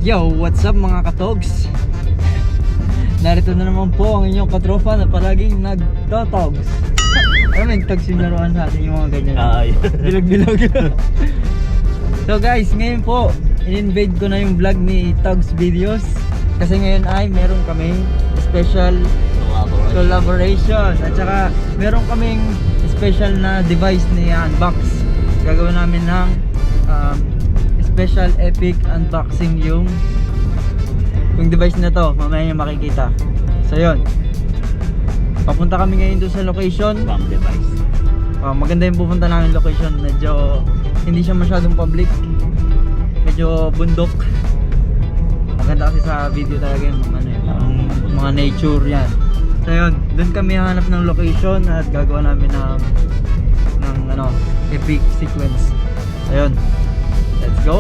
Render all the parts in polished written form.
Yo, what's up mga katogs? Narito na naman po ang inyong katropa na palaging nagtotogs. Ano may togs yung laruan sa atin, yung mga ganyan. Bilog-bilog. So guys, ngayon po in-invade ko na yung vlog ni Togs Videos. Kasi ngayon ay meron kaming special collaboration. At saka meron kaming special na device ni unbox. Gagawin namin ng special epic unboxing yung device na to. Mamaya nyo makikita. So yun, papunta kami ngayon doon sa location. Bomb device. Maganda yung pupunta namin location. Medyo hindi siya masyadong public, medyo bundok. Maganda kasi sa video talaga yung mga nature yan. So yun, doon kami hanap ng location at gagawa namin ng epic sequence. So yun, let's go!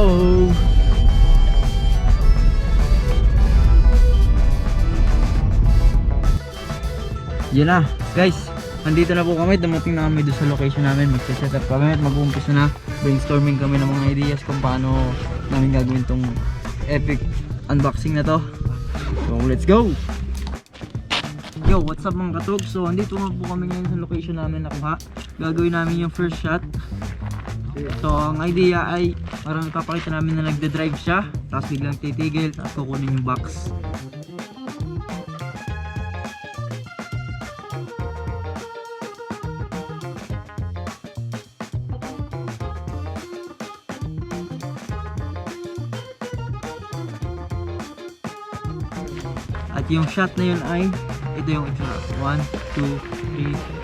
Yun na guys, nandito na po kami, dumating na kami doon sa location namin. Mag-set up kami at mag-uumpisa na. Brainstorming kami ng mga ideas kung paano namin gagawin tong epic unboxing na to. So let's go! Yo, what's up mga katog? So andito na po kami ngayon sa location namin nakuha. Gagawin namin yung first shot. So ang idea ay parang ipapakita namin na nagde-drive siya, tapos biglang titigil, tapos kukunin yung box. At yung shot na yun ay ito yung itsura. 1, 2, 3.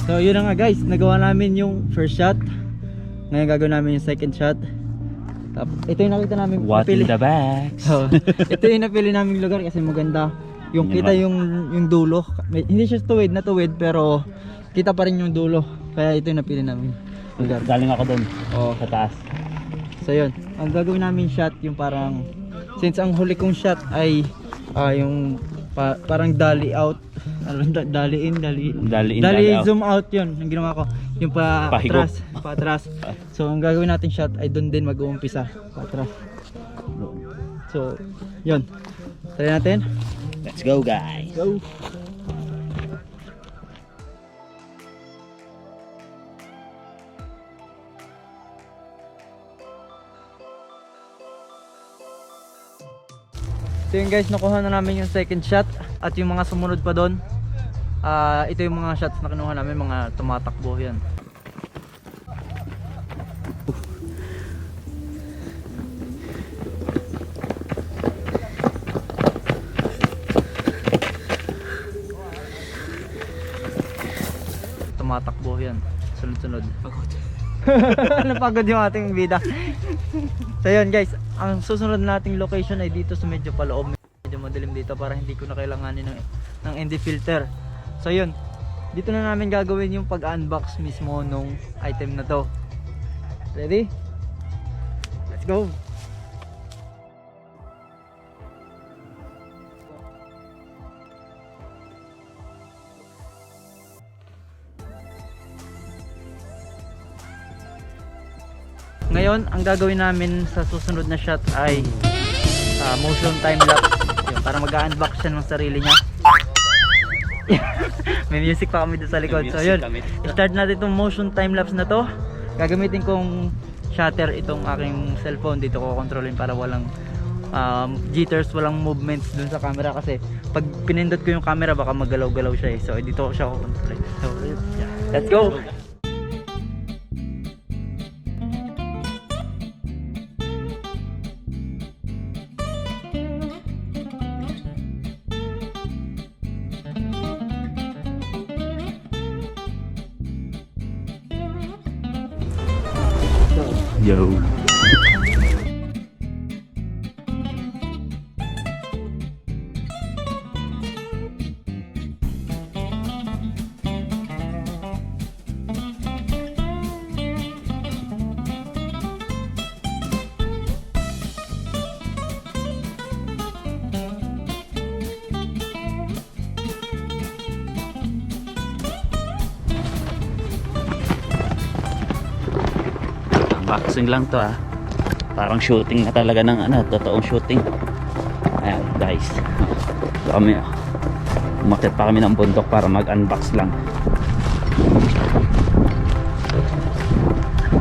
So yun na nga guys, nagawa namin yung first shot. Ngayon gagawin namin yung second shot. Tapos ito yung nakita namin. What in the bags? So, ito yung napili naming lugar kasi maganda. Yung kita yung dulo. Hindi siya tuwid na tuwid pero kita pa rin yung dulo. Kaya ito yung napili namin lugar. Galing ako doon. Sa taas. So yun, ang gagawin namin shot yung parang, since ang huli kong shot ay yung parang dolly out. Dolly in, zoom out yun. Ang ginawa ko, yung patras. So ang gagawin natin shot ay doon din mag-uumpisa, patras. So yun, try natin. Let's go guys. Go. So yun guys, nakuha na namin yung second shot. At yung mga sumunod pa doon, ito yung mga shots na kinuha namin, mga tumatakbo yan. Tumatakbo yan, sunod-sunod. Pagod. Napagod yung ating bida. So yun guys, ang susunod nating location ay dito sa medyo paloob. Medyo madilim dito para hindi ko na kailanganin ng ND filter. So yun, dito na namin gagawin yung pag-unbox mismo nung item na to. Ready? Let's go! Ngayon, ang gagawin namin sa susunod na shot ay motion time lapse. Yun, para mag-unbox siya ng sarili niya. May music pa kami doon sa likod. So yun, start natin itong motion time lapse na to. Gagamitin kong shutter itong aking cellphone. Dito ko kontrolin para walang jitters, walang movements dun sa camera. Kasi pag pinindot ko yung camera baka magalaw-galaw siya eh. So dito ko siya kontrolin. So let's go! Yo. unboxing lang to ah. Parang shooting na talaga ng ano, totoong shooting. Ayan guys. Kami umakyat pa kami ng bundok para mag-unbox lang.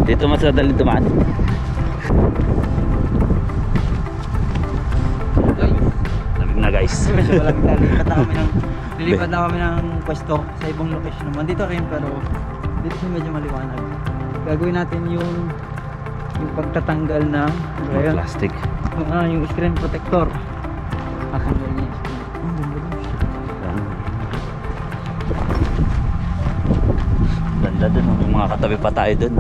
Dito mas madali dumaan. Lamig na guys. Medyo malamig na. Lilipat na kami ng pwesto sa ibang location naman. Dito rin pero dito siya medyo maliwanag. Gagawin natin yung pagtatanggal ng Plastic. yung screen protector. Tatanggal niya yung screen. Ganda dun, may mga katabi pa tayo dun.